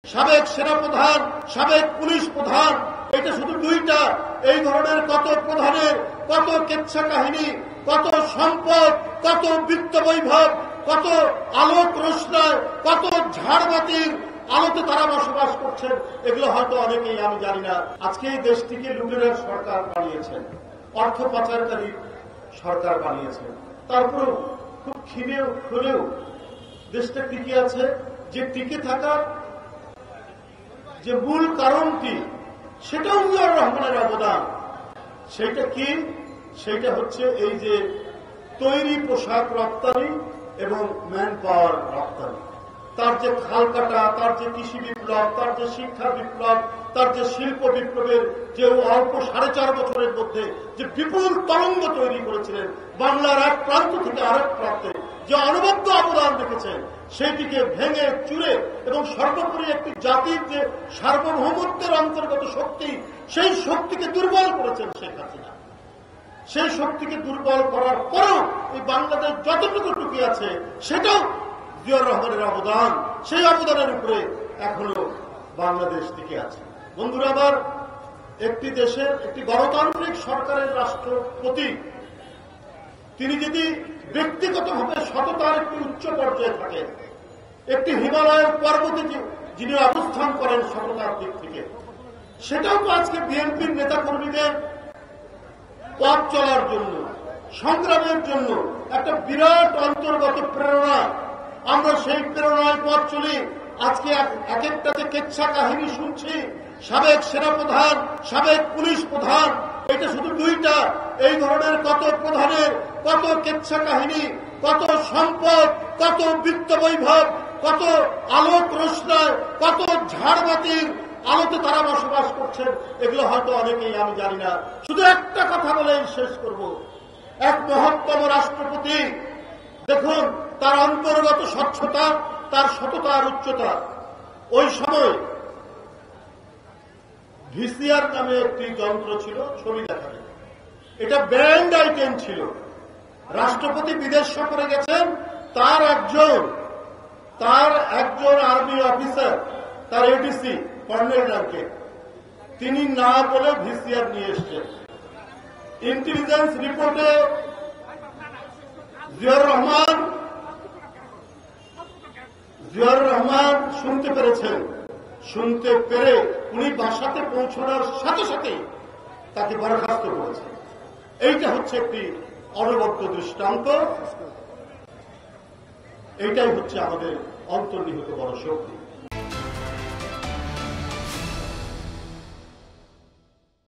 সাবেক সেনাপ্রধান, সাবেক পুলিশ প্রধান, এটা শুধু দুইটা। এই ধরনের কত প্রধানের কত কেচ্ছা কাহিনী, কত সম্পদ, কত বিত্ত বৈভব, কত আলোক রোশনায়, কত ঝাড়বাতির আলোতে তারা বসবাস করছেন, এগুলো হয়তো অনেকেই আমি জানি না। আজকে এই দেশটিকে লুটেরার সরকার বানিয়েছেন, অর্থ পাচারকারী সরকার বানিয়েছেন। তারপরেও খুব ক্ষীণেও হলেও দেশটা টিকে আছে। যে টিকে থাকার যে মূল কারণটি, সেটাও জিয়াউর রহমানের অবদান। সেইটা কি? সেইটা হচ্ছে এই যে তৈরি পোশাক রপ্তানি এবং ম্যান পাওয়ার রপ্তানি। তার যে খাল কাটা, তার যে কৃষি বিপ্লব, তার যে শিক্ষা বিপ্লব, তার যে শিল্প বিপ্লবের যে অল্প 4.5 বছরের মধ্যে যে বিপুল তরঙ্গ তৈরি করেছিলেন, বাংলার এক প্রান্ত থেকে আরেক প্রান্তে যে অনবদ্য অবদান রেখেছেন, সেইটিকে ভেঙে চুরে এবং সর্বোপরি একটি জাতির যে সার্বভৌমত্বের অন্তর্গত শক্তি, সেই শক্তিকে দুর্বল করেছেন শেখ হাসিনা। সেই শক্তিকে দুর্বল করার পরেও এই বাংলাদেশ যতটুকু টুকি আছে, সেটাও জিয়াউর রহমানের অবদান। সেই অবদানের উপরে এখনো বাংলাদেশ টিকে আছে। বন্ধুরা আমার, একটি দেশের একটি গণতান্ত্রিক সরকারের রাষ্ট্রপতি তিনি যদি ব্যক্তিগতভাবে সততার একটি উচ্চ পর্যায়ে থাকেন, একটি হিমালয়ের পর্বতে যিনি অবস্থান করেন সততার দিক থেকে, সেটাও তো আজকে বিএনপির নেতাকর্মীদের পথ চলার জন্য, সংগ্রামের জন্য একটা বিরাট অন্তর্গত প্রেরণা। আমরা সেই প্রেরণায় পথ চলি। আজকে এক একটাতে কেচ্ছা কাহিনী শুনছি। সাবেক সেনাপ্রধান, সাবেক পুলিশ প্রধান, এটা শুধু দুইটা। এই ধরনের কত প্রধানের কত কেচ্ছা কাহিনী, কত সম্পদ, কত বিত্ত বৈভব, কত আলোক রোশনায়, কত ঝাড়বাতির আলোতে তারা বসবাস করছেন, এগুলো হয়তো অনেকেই আমি জানি না। শুধু একটা কথা বলেই শেষ করব। এক মহত্তম রাষ্ট্রপতি, দেখুন তার অন্তর্গত স্বচ্ছতা, তার সততার উচ্চতা। ওই সময় ভিসিআর নামে একটি যন্ত্র ছিল ছবি দেখানো, এটা ব্র্যান্ড আইটেম ছিল। রাষ্ট্রপতি বিদেশ সফরে গেছেন, তার একজন আর্মি অফিসার, তার এডিসি কর্নেল রাঙ্কে, তিনি না বলে ভিসিআর নিয়ে এসছেন। ইন্টেলিজেন্স রিপোর্টে জিয়াউর রহমান শুনতে পেরেছেন। শুনতে পেরে উনি বাসাতে পৌঁছানোর সাথে সাথে তাকে বরখাস্ত করেছেন। এইটা হচ্ছে একটি অনবদ্য দৃষ্টান্ত। এইটাই হচ্ছে আমাদের অন্তর্নিহিত বড় শক্তি।